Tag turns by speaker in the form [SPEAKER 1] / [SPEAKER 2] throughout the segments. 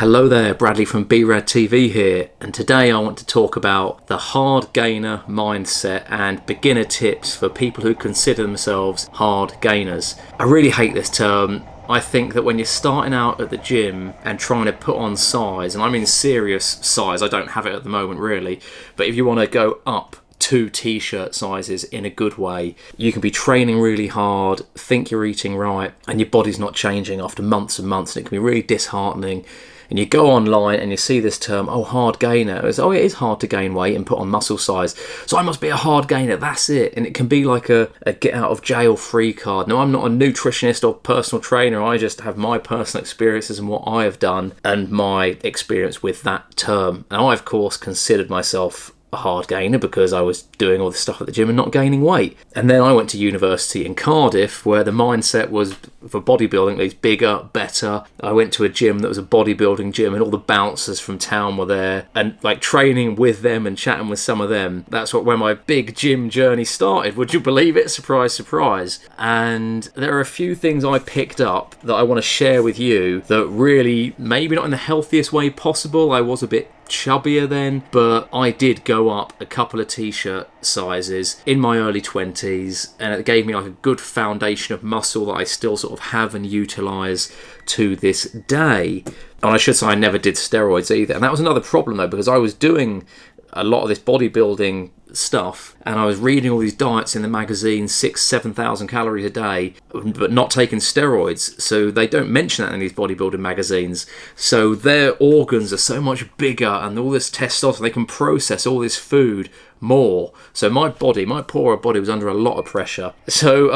[SPEAKER 1] Hello there, Bradley from B-Rad TV here, and today I want to talk about the Hardgainer mindset and beginner tips for people who consider themselves hard gainers. I really hate this term. I think that when you're starting out at the gym and trying to put on size, and I mean serious size, I don't have it at the moment really, but if you want to go up 2 t-shirt sizes in a good way, you can be training really hard, think you're eating right, and your body's not changing after months and months, and it can be really disheartening. And you go online and you see this term, hard gainer. It is hard to gain weight and put on muscle size, so I must be a hard gainer, that's it. And it can be like a get out of jail free card. No, I'm not a nutritionist or personal trainer. I just have my personal experiences and what I have done and my experience with that term. And I, of course, considered myself a hard gainer because I was doing all this stuff at the gym and not gaining weight. And then I went to university in Cardiff, where the mindset was for bodybuilding, at least bigger, better. I went to a gym that was a bodybuilding gym, and all the bouncers from town were there, and like training with them and chatting with some of them. That's where my big gym journey started. Would you believe it? Surprise, surprise. And there are a few things I picked up that I want to share with you that really, maybe not in the healthiest way possible. I was a bit chubbier then, but I did go up a couple of t-shirt sizes in my early 20s, and it gave me like a good foundation of muscle that I still sort of have and utilize to this day. And I should say I never did steroids either, and that was another problem though, because I was doing a lot of this bodybuilding stuff and I was reading all these diets in the magazine, 6,000-7,000 calories a day, but not taking steroids. So they don't mention that in these bodybuilding magazines. So their organs are so much bigger, and all this testosterone, they can process all this food more. So my poorer body was under a lot of pressure. So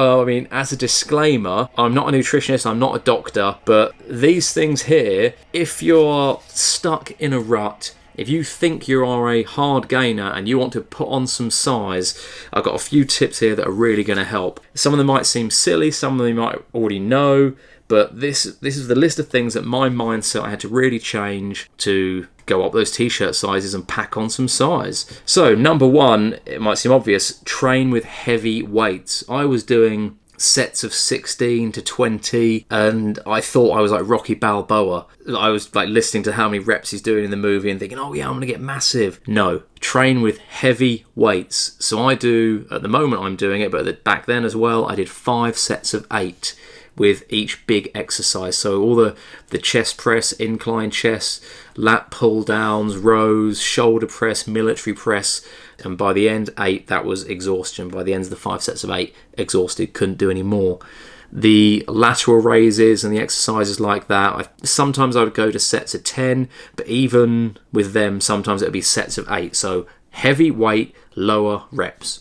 [SPEAKER 1] as a disclaimer, I'm not a nutritionist, I'm not a doctor, but these things here, if you're stuck in a rut, if you think you are a hard gainer and you want to put on some size, I've got a few tips here that are really going to help. Some of them might seem silly, some of them you might already know, but this is the list of things that my mindset I had to really change to go up those t-shirt sizes and pack on some size. So number one, it might seem obvious, train with heavy weights. I was doing sets of 16 to 20, and I thought I was like Rocky Balboa. I was like listening to how many reps he's doing in the movie and thinking, oh yeah, I'm gonna get massive. No, train with heavy weights. So I do, at the moment I'm doing it, but back then as well, I did 5 sets of 8 with each big exercise. So all the chest press, incline chest, lat pull downs, rows, shoulder press, military press, and by the end 8, that was exhaustion. By the end of the 5 sets of 8, exhausted, couldn't do any more. The lateral raises and the exercises like that, sometimes I would go to sets of 10, but even with them, sometimes it would be sets of 8. So heavy weight, lower reps.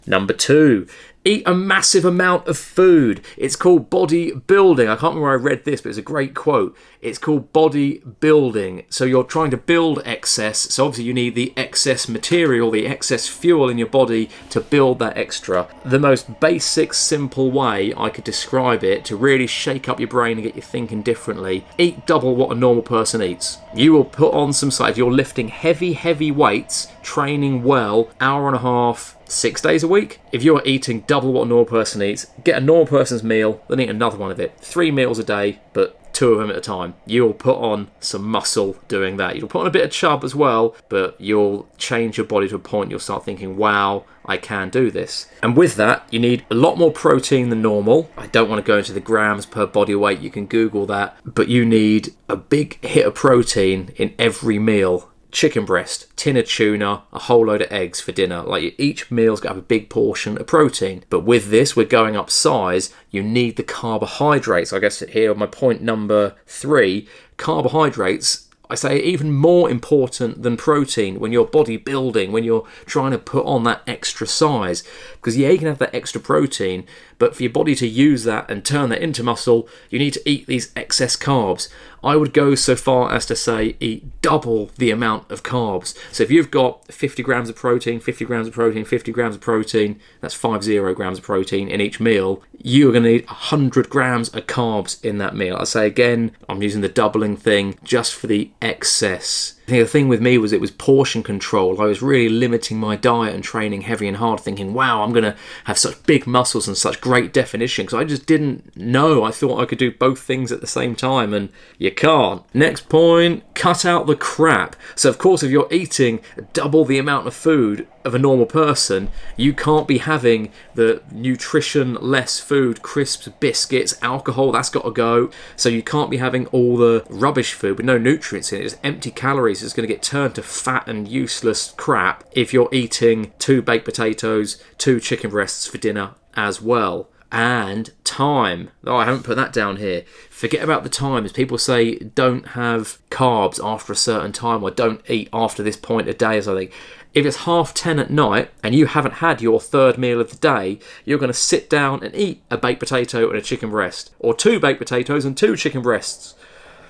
[SPEAKER 1] Number 2, eat a massive amount of food. It's called bodybuilding. I can't remember where I read this, but it's a great quote. It's called bodybuilding. So you're trying to build excess. So obviously you need the excess material, the excess fuel in your body to build that extra. The most basic, simple way I could describe it to really shake up your brain and get you thinking differently, eat double what a normal person eats. You will put on some size. You're lifting heavy weights, training well, hour and a half, 6 days a week. If you're eating double what a normal person eats, get a normal person's meal, then eat another one of it. 3 meals a day, but 2 of them at a time. You'll put on some muscle doing that. You'll put on a bit of chub as well, but you'll change your body to a point you'll start thinking, wow, I can do this. And with that, you need a lot more protein than normal. I don't want to go into the grams per body weight, you can Google that, but you need a big hit of protein in every meal. Chicken breast, tin of tuna, a whole load of eggs for dinner. Like each meal's got to have a big portion of protein. But with this, we're going up size, you need the carbohydrates. I guess here, my point number 3, carbohydrates, I say even more important than protein when you're bodybuilding, when you're trying to put on that extra size. Because yeah, you can have that extra protein, but for your body to use that and turn that into muscle, you need to eat these excess carbs. I would go so far as to say eat double the amount of carbs. So if you've got 50 grams of protein, 50 grams of protein, 50 grams of protein, that's 50 grams of protein in each meal, you're going to need 100 grams of carbs in that meal. I say again, I'm using the doubling thing just for the excess. I think the thing with me was it was portion control. I was really limiting my diet and training heavy and hard, thinking, wow, I'm going to have such big muscles and such great definition, because I just didn't know. I thought I could do both things at the same time, and you can't. Next point, cut out the crap. So of course, if you're eating double the amount of food of a normal person, you can't be having the nutrition less food, crisps, biscuits, alcohol, that's got to go. So you can't be having all the rubbish food with no nutrients in it, just empty calories. It's going to get turned to fat and useless crap if you're eating 2 baked potatoes, 2 chicken breasts for dinner as well. And time. Oh, I haven't put that down here. Forget about the times. People say don't have carbs after a certain time, or don't eat after this point of day or something. If it's 10:30 at night and you haven't had your third meal of the day, you're going to sit down and eat a baked potato and a chicken breast, or 2 baked potatoes and 2 chicken breasts.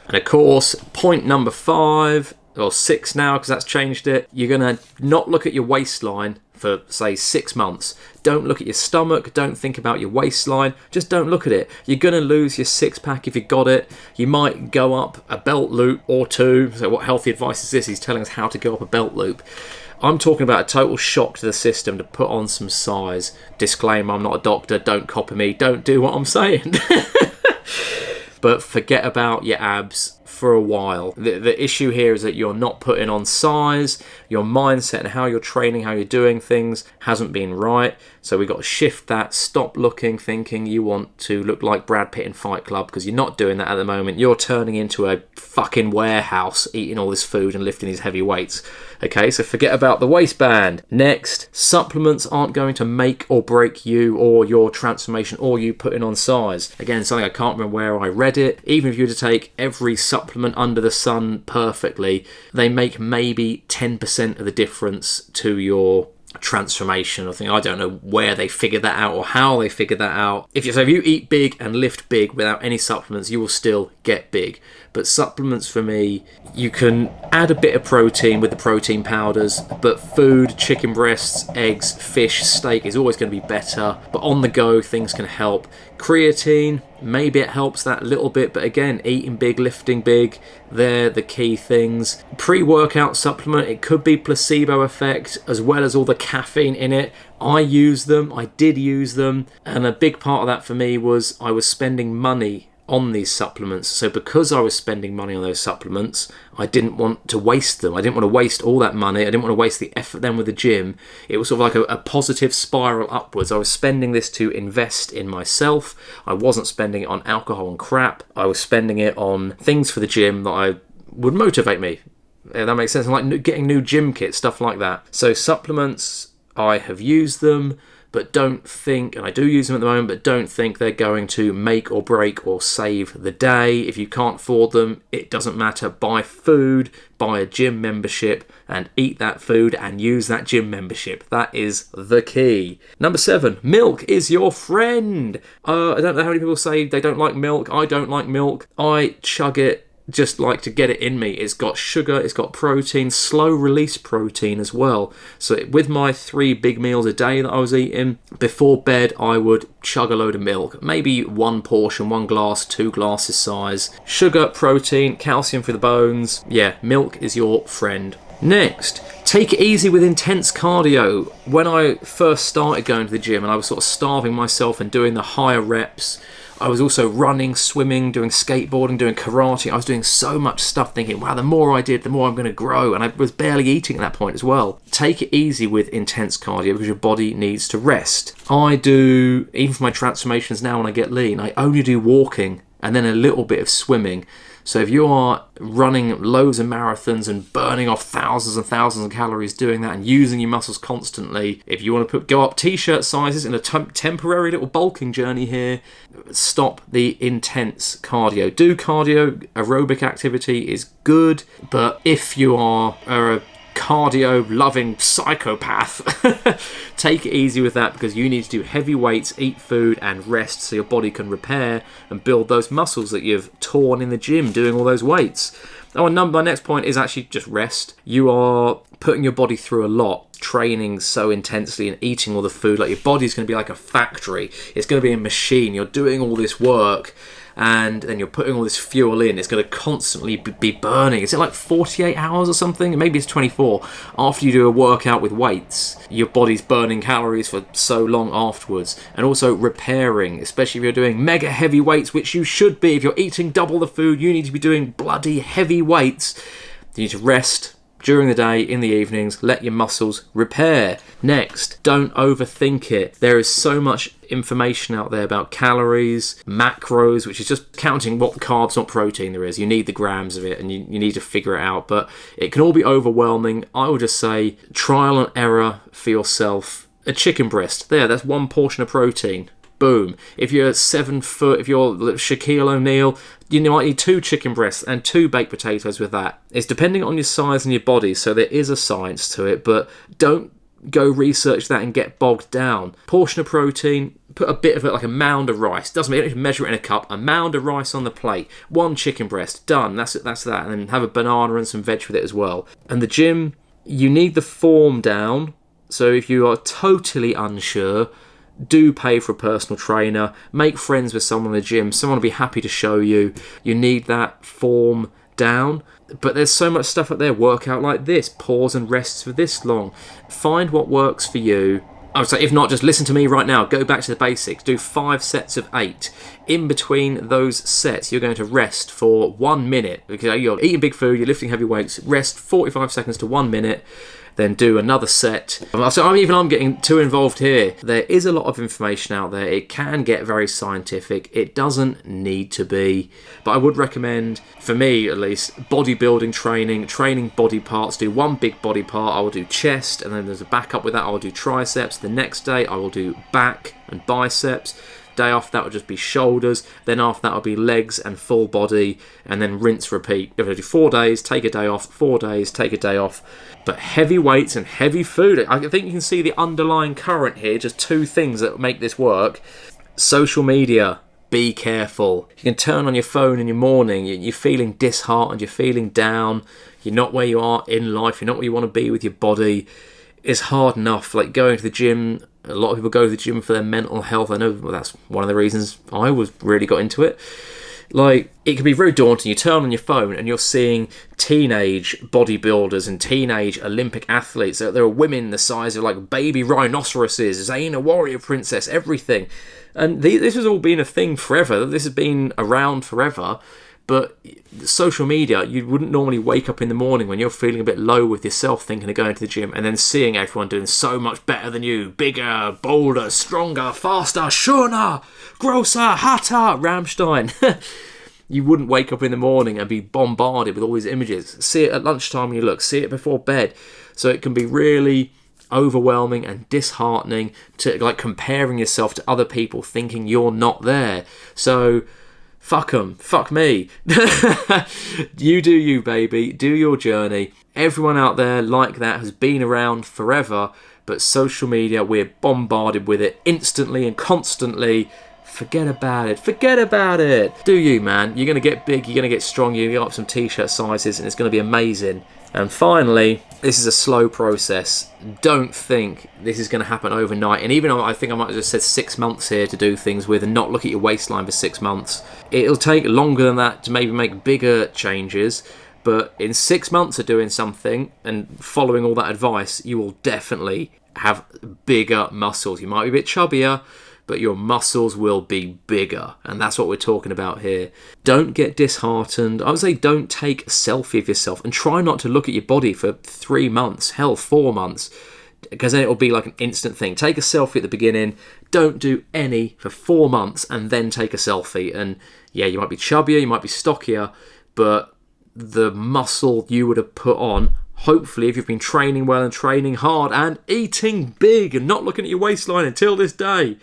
[SPEAKER 1] And of course, point number 5, or 6 now, because that's changed it, you're going to not look at your waistline for, say, 6 months. Don't look at your stomach, don't think about your waistline, just don't look at it. You're going to lose your 6-pack if you got it. You might go up a belt loop or 2. So what healthy advice is this? He's telling us how to go up a belt loop. I'm talking about a total shock to the system to put on some size. Disclaimer, I'm not a doctor, don't copy me, don't do what I'm saying. But forget about your abs for a while. The issue here is that you're not putting on size. Your mindset and how you're training, how you're doing things hasn't been right. So we've got to shift that. Stop thinking you want to look like Brad Pitt in Fight Club, because you're not doing that at the moment. You're turning into a fucking warehouse eating all this food and lifting these heavy weights. Okay, so forget about the waistband. Next, supplements aren't going to make or break you or your transformation or you putting on size. Again, something I can't remember where I read it. Even if you were to take every supplement under the sun perfectly, they make maybe 10% of the difference to your transformation. I don't know where they figured that out or how they figured that out. If you eat big and lift big without any supplements, you will still get big. But supplements, for me, you can add a bit of protein with the protein powders, but food, chicken breasts, eggs, fish, steak is always going to be better. But on the go, things can help. Creatine, maybe it helps that little bit, but again, eating big, lifting big, they're the key things. Pre-workout supplement, it could be placebo effect as well as all the caffeine in it. I did use them, and a big part of that for me was I was spending money on these supplements. So because I was spending money on those supplements, I didn't want to waste them. I didn't want to waste all that money. I didn't want to waste the effort then with the gym. It was sort of like a positive spiral upwards. I was spending this to invest in myself. I wasn't spending it on alcohol and crap. I was spending it on things for the gym that would motivate me. Yeah, that makes sense. Like getting new gym kits, stuff like that. So supplements, I have used them, but don't think, and I do use them at the moment, but don't think they're going to make or break or save the day. If you can't afford them, it doesn't matter. Buy food, buy a gym membership, and eat that food and use that gym membership. That is the key. Number 7, milk is your friend. I don't know how many people say they don't like milk. I don't like milk. I chug it. Just like to get it in me. It's got sugar, it's got protein, slow release protein as well. So with my 3 big meals a day that I was eating, before bed I would chug a load of milk. Maybe 1 portion, 1 glass, 2 glasses size. Sugar, protein, calcium for the bones. Yeah, milk is your friend. Next, take it easy with intense cardio. When I first started going to the gym and I was sort of starving myself and doing the higher reps, I was also running, swimming, doing skateboarding, doing karate. I was doing so much stuff thinking, wow, the more I did, the more I'm going to grow. And I was barely eating at that point as well. Take it easy with intense cardio because your body needs to rest. I do, even for my transformations now when I get lean, I only do walking and then a little bit of swimming. So if you are running loads of marathons and burning off thousands and thousands of calories doing that and using your muscles constantly, if you want to go up t-shirt sizes in a temporary little bulking journey here, stop the intense cardio. Do cardio, aerobic activity is good, but if you are a cardio loving psychopath, take it easy with that because you need to do heavy weights, eat food and rest so your body can repair and build those muscles that you've torn in the gym doing all those weights. Oh, and my next point is actually just rest. You are putting your body through a lot, training so intensely and eating all the food. Like your body's going to be like a factory. It's going to be a machine. You're doing all this work and then you're putting all this fuel in. It's going to constantly be burning. Is it like 48 hours or something? Maybe it's 24. After you do a workout with weights, your body's burning calories for so long afterwards. And also repairing, especially if you're doing mega heavy weights, which you should be. If you're eating double the food, you need to be doing bloody heavy weights. You need to rest during the day, in the evenings, let your muscles repair. Next, don't overthink it. There is so much information out there about calories, macros, which is just counting what carbs, not protein there is. You need the grams of it, and you need to figure it out, but it can all be overwhelming. I would just say trial and error for yourself. A chicken breast, that's one portion of protein. Boom. If you're 7 foot, if you're Shaquille O'Neal, you might need 2 chicken breasts and 2 baked potatoes with that. It's depending on your size and your body, so there is a science to it, but don't go research that and get bogged down. Portion of protein, put a bit of it, like a mound of rice. Doesn't mean you don't measure it in a cup. A mound of rice on the plate. 1 chicken breast, done. That's it. That's that. And then have a banana and some veg with it as well. And the gym, you need the form down. So if you are totally unsure, do pay for a personal trainer, make friends with someone in the gym, someone will be happy to show you. You need that form down. But there's so much stuff out there, workout like this, pause and rests for this long. Find what works for you. I would say, if not, just listen to me right now. Go back to the basics. Do 5 sets of 8. In between those sets, you're going to rest for 1 minute. Because you're eating big food, you're lifting heavy weights. Rest 45 seconds to 1 minute. Then do another set. So I'm getting too involved here. There is a lot of information out there. It can get very scientific. It doesn't need to be. But I would recommend, for me at least, bodybuilding training body parts. Do 1 big body part. I will do chest, and then there's a backup with that. I will do triceps. The next day I will do back and biceps. Day after that will just be shoulders, then after that will be legs and full body, and then rinse, repeat. If I do 4 days, take a day off, 4 days, take a day off. But heavy weights and heavy food, I think you can see the underlying current here, just 2 things that make this work. Social media, be careful. You can turn on your phone in your morning, you're feeling disheartened, you're feeling down, you're not where you are in life, you're not where you want to be with your body. It's hard enough, like going to the gym. A lot of people go to the gym for their mental health. I know that's one of the reasons I really got into it. Like, it can be very daunting. You turn on your phone and you're seeing teenage bodybuilders and teenage Olympic athletes. There are women the size of like baby rhinoceroses, Zayn, a warrior princess, everything. And this has all been a thing forever. This has been around forever. But social media, you wouldn't normally wake up in the morning when you're feeling a bit low with yourself, thinking of going to the gym, and then seeing everyone doing so much better than you. Bigger, bolder, stronger, faster, schöner, grosser, hotter, Rammstein. You wouldn't wake up in the morning and be bombarded with all these images. See it at lunchtime when you look. See it before bed. So it can be really overwhelming and disheartening to like comparing yourself to other people, thinking you're not there. So fuck them. Fuck me. You do you, baby. Do your journey. Everyone out there like that has been around forever, but social media, we're bombarded with it instantly and constantly. Forget about it. Forget about it. Do you, man. You're going to get big. You're going to get strong. You're going to get up some t-shirt sizes, and it's going to be amazing. And finally, this is a slow process. Don't think this is going to happen overnight. And even though I think I might have just said 6 months here to do things with and not look at your waistline for 6 months, it'll take longer than that to maybe make bigger changes. But in 6 months of doing something and following all that advice, you will definitely have bigger muscles. You might be a bit chubbier, but your muscles will be bigger. And that's what we're talking about here. Don't get disheartened. I would say don't take a selfie of yourself, and try not to look at your body for 3 months, hell, 4 months, because then it'll be like an instant thing. Take a selfie at the beginning. Don't do any for 4 months and then take a selfie. And yeah, you might be chubbier, you might be stockier, but the muscle you would have put on, hopefully, if you've been training well and training hard and eating big and not looking at your waistline until this day,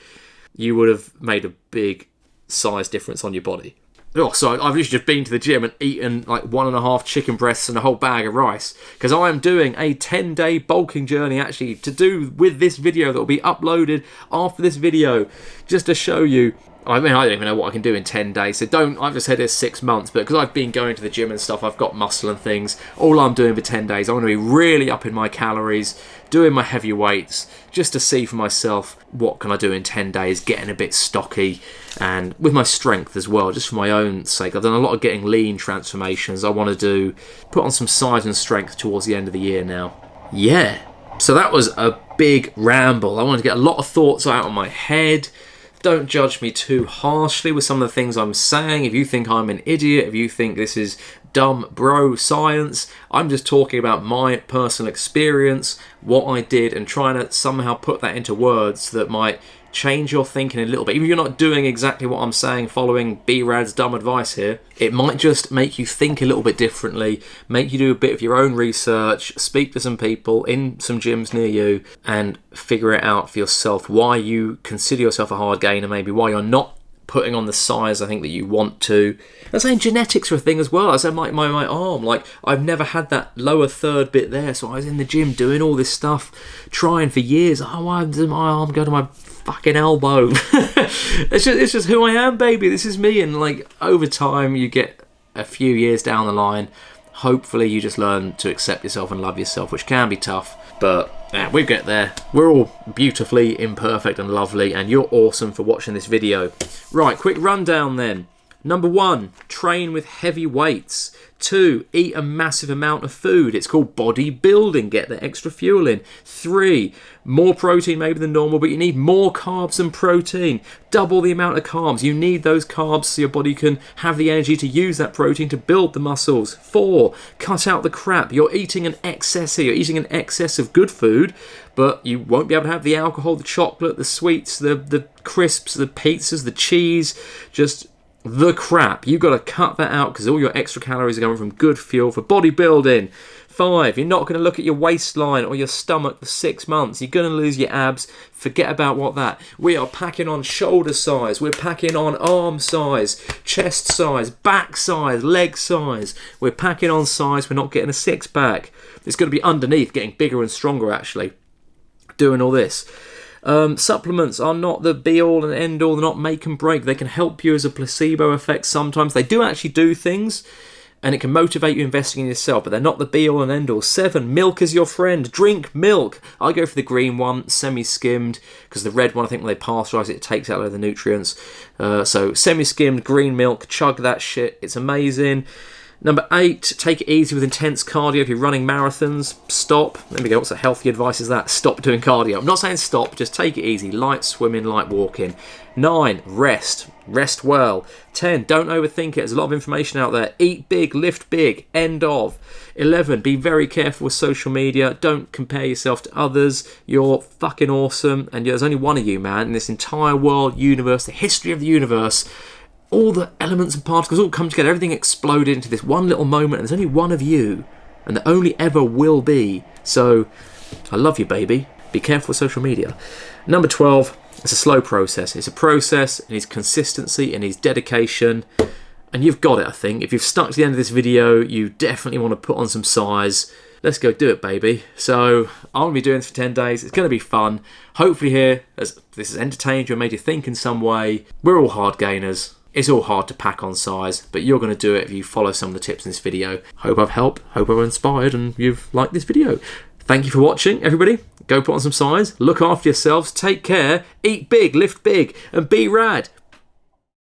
[SPEAKER 1] you would have made a big size difference on your body. Oh, so I've literally just been to the gym and eaten like 1.5 chicken breasts and a whole bag of rice, because I am doing a 10-day bulking journey actually to do with this video that will be uploaded after this video, just to show you I mean, I don't even know what I can do in 10 days. So I've just said it's 6 months, but because I've been going to the gym and stuff, I've got muscle and things. All I'm doing for 10 days, I want to be really upping my calories, doing my heavy weights, just to see for myself what can I do in 10 days, getting a bit stocky, and with my strength as well, just for my own sake. I've done a lot of getting lean transformations. I want to put on some size and strength towards the end of the year now. Yeah. So that was a big ramble. I wanted to get a lot of thoughts out of my head. Don't judge me too harshly with some of the things I'm saying. If you think I'm an idiot, if you think this is dumb bro science, I'm just talking about my personal experience, what I did, and trying to somehow put that into words that might change your thinking a little bit. Even if you're not doing exactly what I'm saying, following B-Rad's dumb advice here, it might just make you think a little bit differently, make you do a bit of your own research, speak to some people in some gyms near you, and figure it out for yourself why you consider yourself a hard gainer, maybe why you're not putting on the size I think that you want to. I'm saying genetics are a thing as well. I said my arm, like I've never had that lower third bit there, so I was in the gym doing all this stuff, trying for years. Oh, why does my arm go to my fucking elbow? it's just who I am, baby. This is me. And like over time, you get a few years down the line, hopefully you just learn to accept yourself and love yourself, which can be tough, but we get there. We're all beautifully imperfect and lovely, and you're awesome for watching this video. Right, quick rundown then. Number 1, train with heavy weights. 2, eat a massive amount of food. It's called bodybuilding. Get the extra fuel in. 3, more protein maybe than normal, but you need more carbs than protein. Double the amount of carbs. You need those carbs so your body can have the energy to use that protein to build the muscles. 4, cut out the crap. You're eating an excess here. You're eating an excess of good food, but you won't be able to have the alcohol, the chocolate, the sweets, the crisps, the pizzas, the cheese, just the crap. You've got to cut that out because all your extra calories are coming from good fuel for bodybuilding. 5, you're not going to look at your waistline or your stomach for 6 months. You're going to lose your abs. Forget about what that. We are packing on shoulder size. We're packing on arm size, chest size, back size, leg size. We're packing on size. We're not getting a six pack. It's going to be underneath, getting bigger and stronger actually, doing all this. Supplements are not the be-all and end-all. They're not make and break. They can help you as a placebo effect sometimes. They do actually do things, and it can motivate you investing in yourself, but they're not the be-all and end-all. 7, milk is your friend. Drink milk. I go for the green one, semi-skimmed, because the red one, I think when they pasteurise it, it takes out a lot of the nutrients. So semi-skimmed, green milk, chug that shit. It's amazing. Number 8, take it easy with intense cardio. If you're running marathons, stop. There we go. What's the healthy advice is that? Stop doing cardio. I'm not saying stop, just take it easy. Light swimming, light walking. 9, rest. Rest well. 10, don't overthink it. There's a lot of information out there. Eat big, lift big. End of. 11, be very careful with social media. Don't compare yourself to others. You're fucking awesome. And there's only one of you, man, in this entire world, universe, the history of the universe. All the elements and particles all come together. Everything exploded into this one little moment. And there's only one of you. And there only ever will be. So, I love you, baby. Be careful with social media. Number 12, it's a slow process. It's a process. It needs consistency. It needs dedication. And you've got it, I think. If you've stuck to the end of this video, you definitely want to put on some size. Let's go do it, baby. So, I'm going to be doing this for 10 days. It's going to be fun. Hopefully here, as this has entertained you and made you think in some way. We're all hard gainers. It's all hard to pack on size, but you're going to do it if you follow some of the tips in this video. Hope I've helped, hope I've inspired, and you've liked this video. Thank you for watching, everybody. Go put on some size, look after yourselves, take care, eat big, lift big, and be rad.